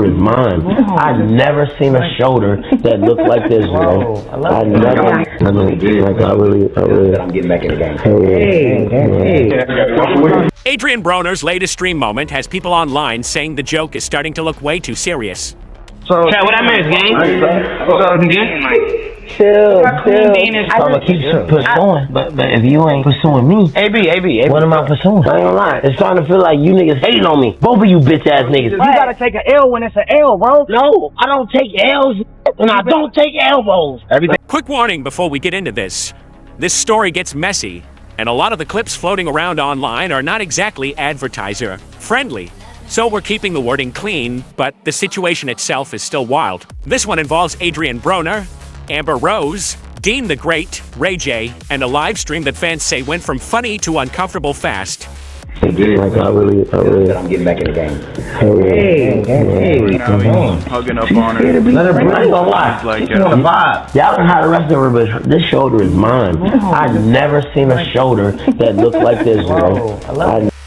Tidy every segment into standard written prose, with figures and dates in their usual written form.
is mine. I never seen a shoulder that looked like this, bro. I never. I'm getting back in the game. Adrien Broner's latest stream moment has people online saying the joke is starting to look way too serious. So, what I meant, gang? Chill. I'ma keep pursuing, but if you ain't pursuing me, AB, what am I pursuing? I ain't gonna lie. It's starting to feel like you niggas hating on me. Both of you bitch ass niggas. You gotta take an L when it's an L, bro. No, I don't take L's, and I don't take elbows. Quick warning before we get into this. This story gets messy, and a lot of the clips floating around online are not exactly advertiser friendly. So we're keeping the wording clean, but the situation itself is still wild. This one involves Adrien Broner, Amber Rose, Dean the Great, Ray J, and a live stream that fans say went from funny to uncomfortable fast. I'm getting back in the game. Hugging up on her. I ain't gonna lie. Like, the vibe. Y'all can have the rest of her, but this shoulder is mine. I never seen a shoulder that looked like this, bro.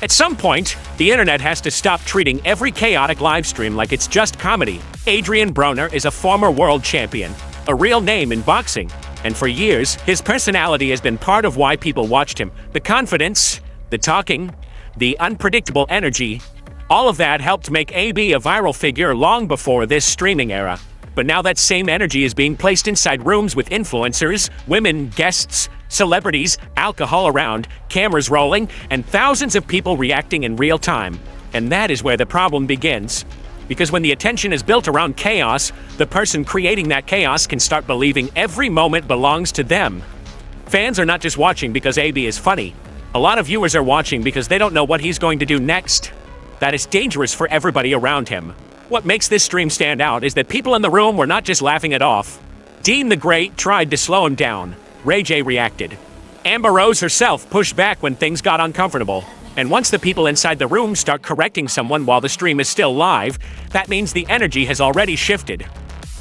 At some point, the internet has to stop treating every chaotic live stream like it's just comedy. Adrien Broner is a former world champion, a real name in boxing, and for years, his personality has been part of why people watched him. The confidence, the talking, the unpredictable energy, all of that helped make AB a viral figure long before this streaming era. But now that same energy is being placed inside rooms with influencers, women, guests, celebrities, alcohol around, cameras rolling, and thousands of people reacting in real time. And that is where the problem begins. Because when the attention is built around chaos, the person creating that chaos can start believing every moment belongs to them. Fans are not just watching because AB is funny. A lot of viewers are watching because they don't know what he's going to do next. That is dangerous for everybody around him. What makes this stream stand out is that people in the room were not just laughing it off. Dean the Great tried to slow him down. Ray J reacted. Amber Rose herself pushed back when things got uncomfortable. And once the people inside the room start correcting someone while the stream is still live, that means the energy has already shifted.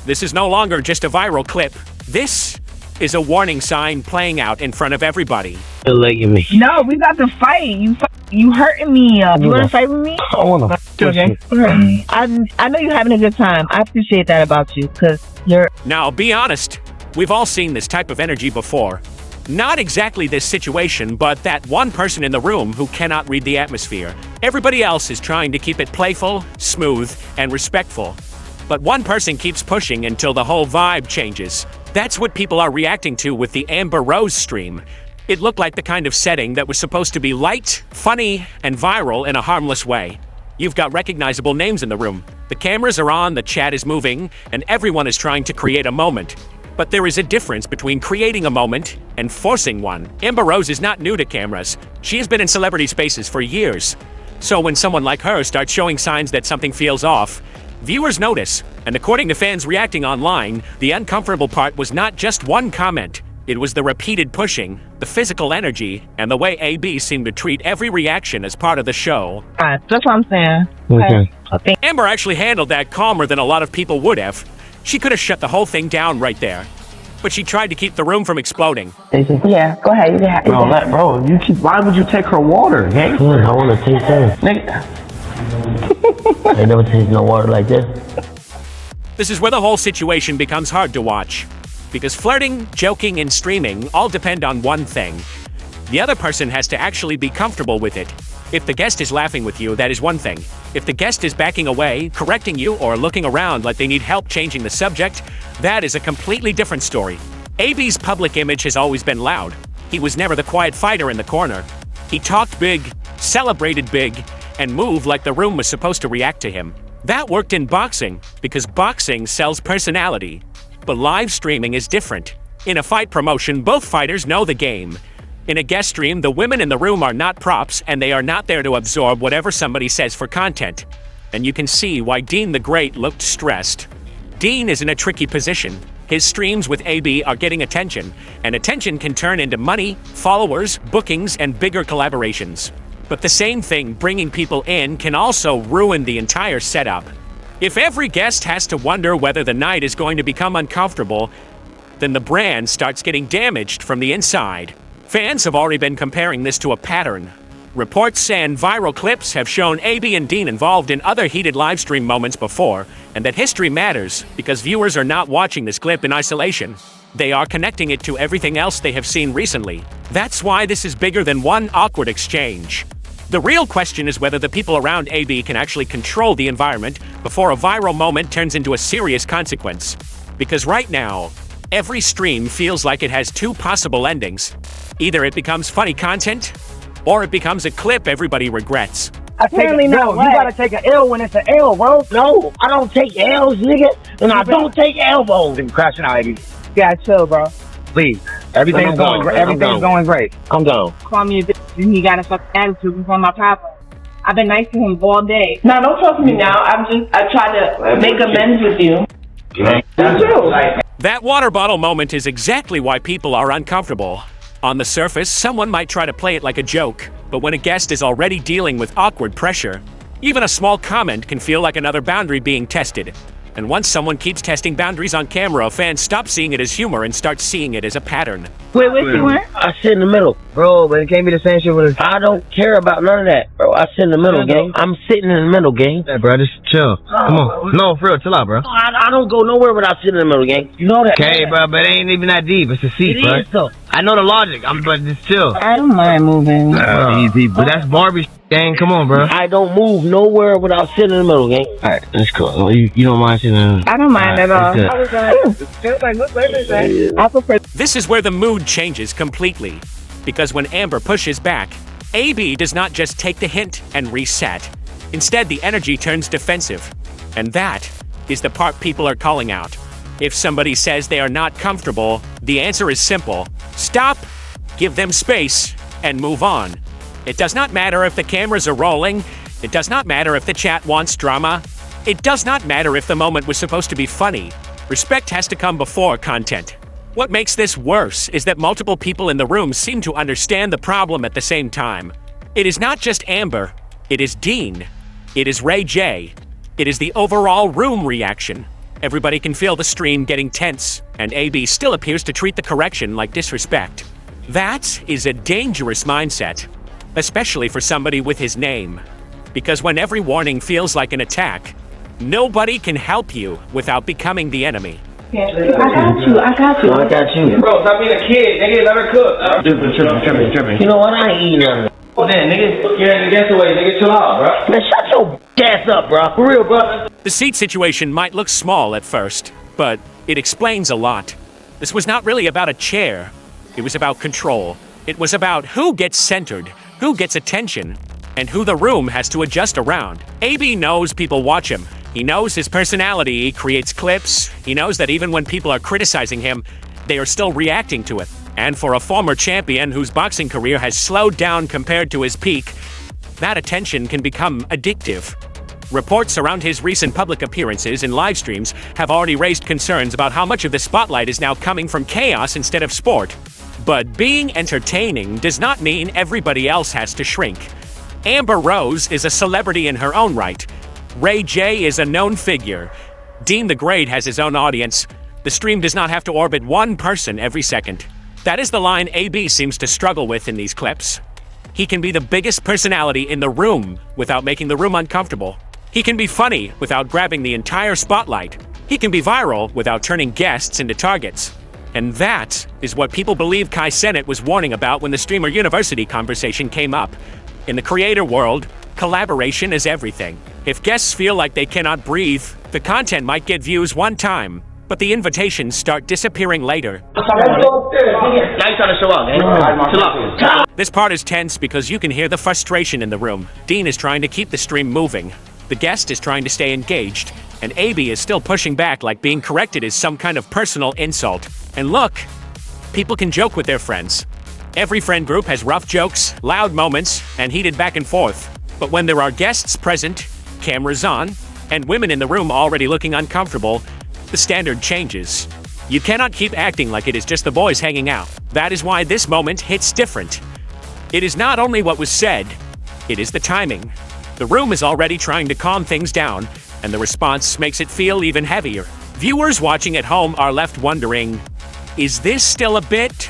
This is no longer just a viral clip. This is a warning sign playing out in front of everybody. No, we got to fight. You hurting me. You want to fight with me? I wanna. Okay. I know you're having a good time. I appreciate that about you, because you're... Now, be honest. We've all seen this type of energy before. Not exactly this situation, but that one person in the room who cannot read the atmosphere. Everybody else is trying to keep it playful, smooth, and respectful. But one person keeps pushing until the whole vibe changes. That's what people are reacting to with the Amber Rose stream. It looked like the kind of setting that was supposed to be light, funny, and viral in a harmless way. You've got recognizable names in the room. The cameras are on, the chat is moving, and everyone is trying to create a moment. But there is a difference between creating a moment and forcing one. Amber Rose is not new to cameras. She has been in celebrity spaces for years. So when someone like her starts showing signs that something feels off, viewers notice. And according to fans reacting online, the uncomfortable part was not just one comment. It was the repeated pushing, the physical energy, and the way AB seemed to treat every reaction as part of the show. That's what I'm saying. Okay. Amber actually handled that calmer than a lot of people would have. She could have shut the whole thing down right there. But she tried to keep the room from exploding. Yeah, go ahead. You can Bro, why would you take her water, hey? I want to taste that. Nigga. I never tasted no water like this. This is where the whole situation becomes hard to watch. Because flirting, joking, and streaming all depend on one thing. The other person has to actually be comfortable with it. If the guest is laughing with you, that is one thing. If the guest is backing away, correcting you, or looking around like they need help changing the subject, that is a completely different story. AB's public image has always been loud. He was never the quiet fighter in the corner. He talked big, celebrated big, and moved like the room was supposed to react to him. That worked in boxing, because boxing sells personality. But live streaming is different. In a fight promotion, both fighters know the game. In a guest stream, the women in the room are not props, and they are not there to absorb whatever somebody says for content. And you can see why Dean the Great looked stressed. Dean is in a tricky position. His streams with AB are getting attention, and attention can turn into money, followers, bookings, and bigger collaborations. But the same thing, bringing people in, can also ruin the entire setup. If every guest has to wonder whether the night is going to become uncomfortable, then the brand starts getting damaged from the inside. Fans have already been comparing this to a pattern. Reports and viral clips have shown AB and Dean involved in other heated livestream moments before, and that history matters because viewers are not watching this clip in isolation. They are connecting it to everything else they have seen recently. That's why this is bigger than one awkward exchange. The real question is whether the people around AB can actually control the environment before a viral moment turns into a serious consequence. Because right now, every stream feels like it has two possible endings. Either it becomes funny content, or it becomes a clip everybody regrets. Apparently not. You gotta take an L when it's an L, bro. No, I don't take L's, nigga. And I don't take elbows. I'm crashing out, AB. Yeah, chill, bro. Please. Everything's going great. Everything's going great. I'm gone. Call me a bitch and he got a fucking attitude before my papa. I've been nice to him all day. No, don't talk to me now. I tried to make amends with you. That's true. That water bottle moment is exactly why people are uncomfortable. On the surface, someone might try to play it like a joke, but when a guest is already dealing with awkward pressure, even a small comment can feel like another boundary being tested. And once someone keeps testing boundaries on camera, fans stop seeing it as humor and start seeing it as a pattern. Wait, where you went? I sit in the middle. Bro, but it can't be the same shit with us. I don't care about none of that, bro. I sit in the middle, gang. I'm sitting in the middle, gang. Hey, bro, just chill. Come on. No, for real, chill out, bro. I don't go nowhere without sitting in the middle, gang. You know that. Okay, bro, but it ain't even that deep. It's a seat, It bro. is, though. I know the logic. But just chill. I don't mind moving. Easy, but that's Barbie gang. Come on, bro. I don't move nowhere without sitting in the middle, gang. Alright, that's cool. You don't mind sitting in the middle? I don't mind at all. I prefer. This is where the mood changes completely. Because when Amber pushes back, AB does not just take the hint and reset. Instead, the energy turns defensive. And that is the part people are calling out. If somebody says they are not comfortable, the answer is simple. Stop, give them space, and move on. It does not matter if the cameras are rolling. It does not matter if the chat wants drama. It does not matter if the moment was supposed to be funny. Respect has to come before content. What makes this worse is that multiple people in the room seem to understand the problem at the same time. It is not just Amber. It is Dean. It is Ray J. It is the overall room reaction. Everybody can feel the stream getting tense, and AB still appears to treat the correction like disrespect. That is a dangerous mindset, especially for somebody with his name. Because when every warning feels like an attack, nobody can help you without becoming the enemy. I got you. Bro, stop being a kid. Nigga, let her cook. Tripping. You know what? I ain't eating none of that. Well, then, nigga, you're in the getaway. Nigga, chill out, bro. Man, shut your ass up, bro. For real, bro. The seat situation might look small at first, but it explains a lot. This was not really about a chair. It was about control. It was about who gets centered, who gets attention, and who the room has to adjust around. AB knows people watch him. He knows his personality. He creates clips. He knows that even when people are criticizing him, they are still reacting to it. And for a former champion whose boxing career has slowed down compared to his peak, that attention can become addictive. Reports around his recent public appearances and live streams have already raised concerns about how much of the spotlight is now coming from chaos instead of sport. But being entertaining does not mean everybody else has to shrink. Amber Rose is a celebrity in her own right. Ray J is a known figure. Dean the Great has his own audience. The stream does not have to orbit one person every second. That is the line AB seems to struggle with in these clips. He can be the biggest personality in the room without making the room uncomfortable. He can be funny without grabbing the entire spotlight. He can be viral without turning guests into targets. And that is what people believe Kai Cenat was warning about when the Streamer University conversation came up. In the creator world, collaboration is everything. If guests feel like they cannot breathe, the content might get views one time, but the invitations start disappearing later. Now you trying to show out, man. Chill out. This part is tense because you can hear the frustration in the room. Dean is trying to keep the stream moving. The guest is trying to stay engaged, and AB is still pushing back like being corrected is some kind of personal insult. And look, people can joke with their friends. Every friend group has rough jokes, loud moments, and heated back and forth. But when there are guests present, cameras on, and women in the room already looking uncomfortable, the standard changes. You cannot keep acting like it is just the boys hanging out. That is why this moment hits different. It is not only what was said, it is the timing. The room is already trying to calm things down, and the response makes it feel even heavier. Viewers watching at home are left wondering, is this still a bit?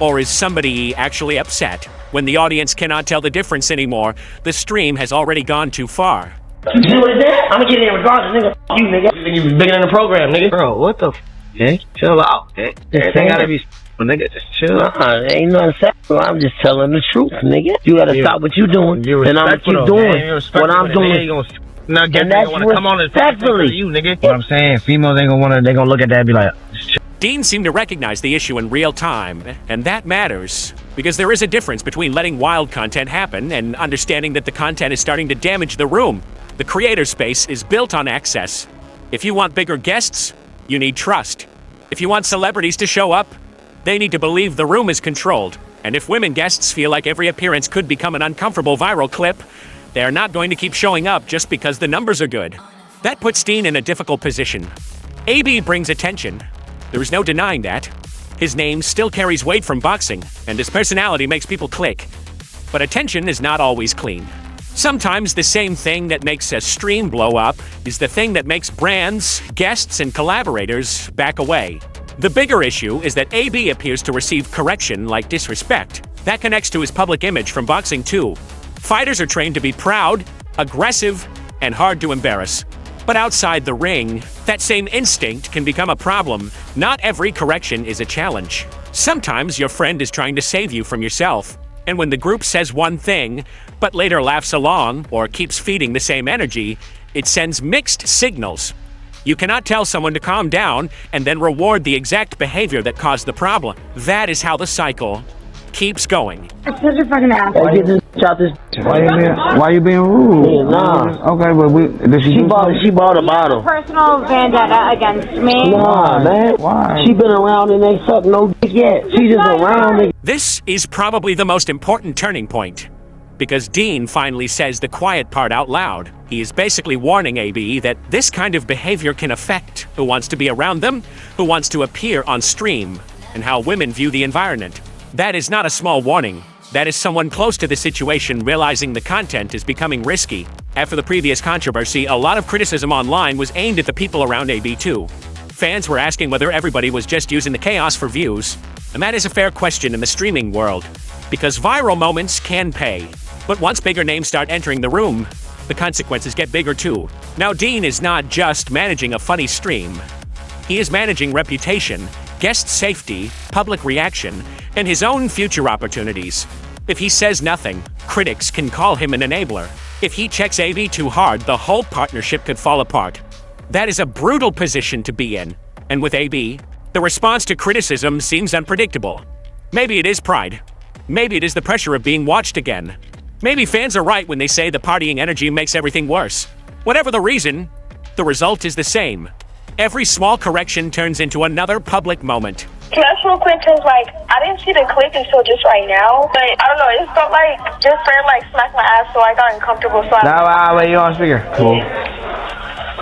Or is somebody actually upset? When the audience cannot tell the difference anymore, the stream has already gone too far. You see what it is? I'ma get in regardless, nigga. You, nigga. You think you bigger than the program, nigga. Bro, what the chill out. Everything gotta be nigga, just chill. Ain't nothing sexual. I'm just telling the truth, nigga. You gotta stop what you doing, and I'm gonna keep doing what I'm doing. Now, and that's wanna come on respectfully. You, nigga. What I'm saying, females ain't gonna they gonna look at that and be like, Dean seemed to recognize the issue in real time, and that matters, because there is a difference between letting wild content happen and understanding that the content is starting to damage the room. The creator space is built on access. If you want bigger guests, you need trust. If you want celebrities to show up, they need to believe the room is controlled. And if women guests feel like every appearance could become an uncomfortable viral clip, they are not going to keep showing up just because the numbers are good. That puts Dean in a difficult position. AB brings attention. There is no denying that. His name still carries weight from boxing, and his personality makes people click. But attention is not always clean. Sometimes the same thing that makes a stream blow up is the thing that makes brands, guests, and collaborators back away. The bigger issue is that AB appears to receive correction like disrespect. That connects to his public image from boxing too. Fighters are trained to be proud, aggressive, and hard to embarrass. But outside the ring, that same instinct can become a problem. Not every correction is a challenge. Sometimes your friend is trying to save you from yourself. And when the group says one thing, but later laughs along or keeps feeding the same energy, it sends mixed signals. You cannot tell someone to calm down and then reward the exact behavior that caused the problem. That is how the cycle keeps going. It's such a fucking ass. Hey, get this out this. why you being rude? Nah. Okay, but she bought a bottle. Personal vendetta against me. Nah, man. Why? She been around and ain't sucked no dick yet. She just around. This is probably the most important turning point, because Dean finally says the quiet part out loud. He is basically warning AB that this kind of behavior can affect who wants to be around them, who wants to appear on stream, and how women view the environment. That is not a small warning. That is someone close to the situation realizing the content is becoming risky. After the previous controversy, a lot of criticism online was aimed at the people around AB too. Fans were asking whether everybody was just using the chaos for views. And that is a fair question in the streaming world, because viral moments can pay. But once bigger names start entering the room, the consequences get bigger too. Now, Dean is not just managing a funny stream. He is managing reputation, guest safety, public reaction, and his own future opportunities. If he says nothing, critics can call him an enabler. If he checks AB too hard, the whole partnership could fall apart. That is a brutal position to be in. And with AB, the response to criticism seems unpredictable. Maybe it is pride. Maybe it is the pressure of being watched again. Maybe fans are right when they say the partying energy makes everything worse. Whatever the reason, the result is the same. Every small correction turns into another public moment. Can I ask real quick, because, I didn't see the clip until just right now, but I don't know, it felt like your friend, smacked my ass, so I got uncomfortable, so wait, you on speaker. Cool.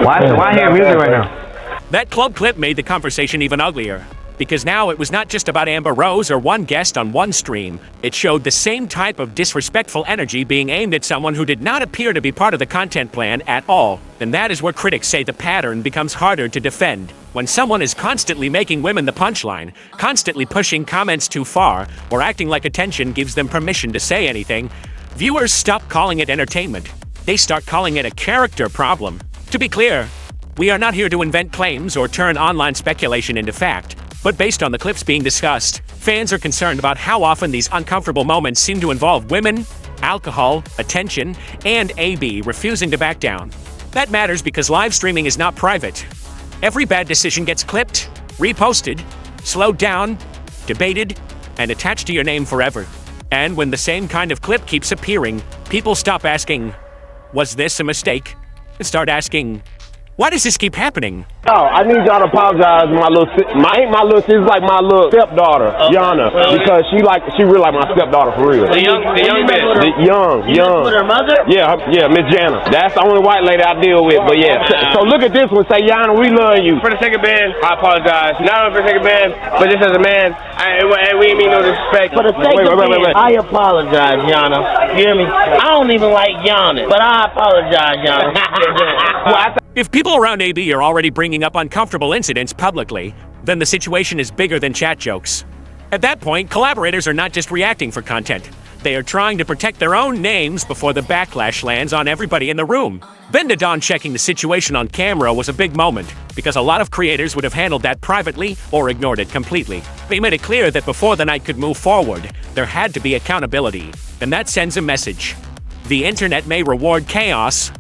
Why hear music right now? That club clip made the conversation even uglier, because now it was not just about Amber Rose or one guest on one stream. It showed the same type of disrespectful energy being aimed at someone who did not appear to be part of the content plan at all. And that is where critics say the pattern becomes harder to defend. When someone is constantly making women the punchline, constantly pushing comments too far, or acting like attention gives them permission to say anything, viewers stop calling it entertainment. They start calling it a character problem. To be clear, we are not here to invent claims or turn online speculation into fact. But based on the clips being discussed, fans are concerned about how often these uncomfortable moments seem to involve women, alcohol, attention, and AB refusing to back down. That matters because live streaming is not private. Every bad decision gets clipped, reposted, slowed down, debated, and attached to your name forever. And when the same kind of clip keeps appearing, people stop asking, "Was this a mistake?" and start asking, "Why does this keep happening?" Oh, I need y'all to apologize to my little sister, like my little stepdaughter, Yana, because she really like my stepdaughter for real. The young man. Young. With her mother? Yeah, Miss Jana. That's the only white lady I deal with, but yeah. So look at this one, say, Yana, we love you. For the second band, I apologize. Not only for the second band, but just as a man, we didn't mean no disrespect. For the sake of it, I apologize, Yana. You hear me? I don't even like Yana, but I apologize, Yana. If people around AB are already bringing up uncomfortable incidents publicly, then the situation is bigger than chat jokes. At that point, collaborators are not just reacting for content. They are trying to protect their own names before the backlash lands on everybody in the room. Vendadon checking the situation on camera was a big moment, because a lot of creators would have handled that privately or ignored it completely. They made it clear that before the night could move forward, there had to be accountability, and that sends a message. The internet may reward chaos,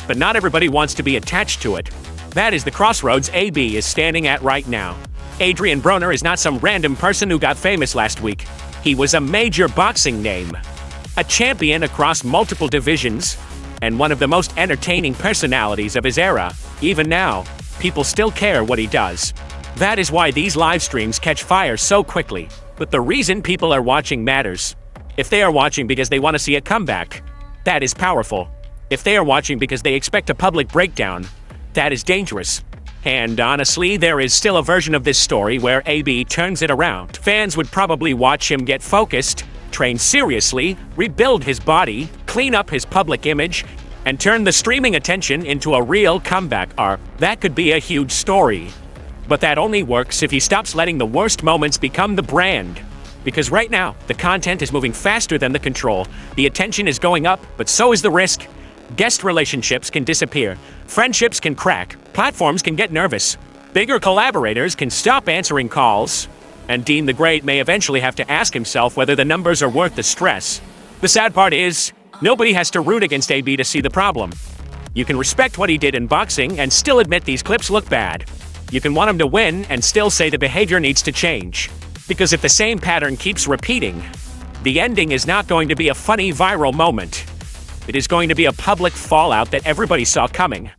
but not everybody wants to be attached to it. That is the crossroads AB is standing at right now. Adrien Broner is not some random person who got famous last week. He was a major boxing name, a champion across multiple divisions, and one of the most entertaining personalities of his era. Even now, people still care what he does. That is why these live streams catch fire so quickly. But the reason people are watching matters. If they are watching because they want to see a comeback, that is powerful. If they are watching because they expect a public breakdown, that is dangerous. And honestly, there is still a version of this story where AB turns it around. Fans would probably watch him get focused, train seriously, rebuild his body, clean up his public image, and turn the streaming attention into a real comeback arc. That could be a huge story. But that only works if he stops letting the worst moments become the brand. Because right now, the content is moving faster than the control. The attention is going up, but so is the risk. Guest relationships can disappear. Friendships can crack. Platforms can get nervous. Bigger collaborators can stop answering calls. And Dean the Great may eventually have to ask himself whether the numbers are worth the stress. The sad part is, nobody has to root against AB to see the problem. You can respect what he did in boxing and still admit these clips look bad. You can want him to win and still say the behavior needs to change. Because if the same pattern keeps repeating, the ending is not going to be a funny viral moment. It is going to be a public fallout that everybody saw coming.